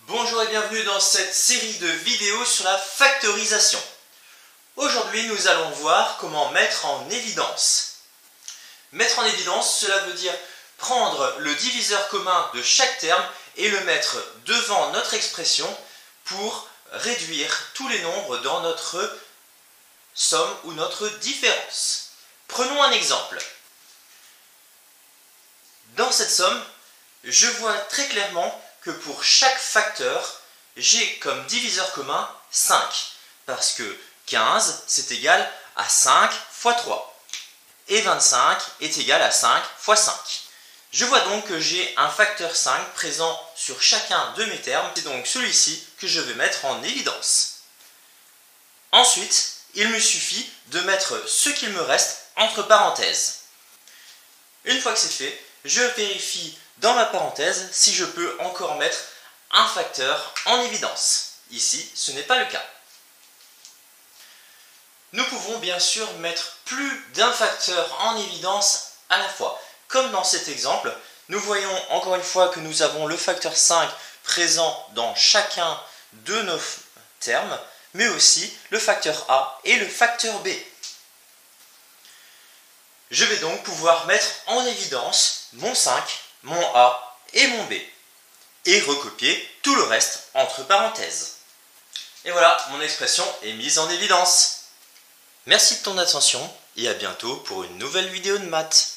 Bonjour et bienvenue dans cette série de vidéos sur la factorisation. Aujourd'hui, nous allons voir comment mettre en évidence. Mettre en évidence, cela veut dire prendre le diviseur commun de chaque terme et le mettre devant notre expression pour réduire tous les nombres dans notre somme ou notre différence. Prenons un exemple. Dans cette somme, je vois très clairement que pour chaque facteur, j'ai comme diviseur commun 5, parce que 15, c'est égal à 5 fois 3, et 25 est égal à 5 fois 5. Je vois donc que j'ai un facteur 5 présent sur chacun de mes termes, c'est donc celui-ci que je vais mettre en évidence. Ensuite, il me suffit de mettre ce qu'il me reste entre parenthèses. Une fois que c'est fait, je vérifie dans ma parenthèse si je peux encore mettre un facteur en évidence. Ici, ce n'est pas le cas. Nous pouvons bien sûr mettre plus d'un facteur en évidence à la fois. Comme dans cet exemple, nous voyons encore une fois que nous avons le facteur 5 présent dans chacun de nos termes, mais aussi le facteur A et le facteur B. Je vais donc pouvoir mettre en évidence mon 5, mon A et mon B, et recopier tout le reste entre parenthèses. Et voilà, mon expression est mise en évidence. Merci de ton attention et à bientôt pour une nouvelle vidéo de maths.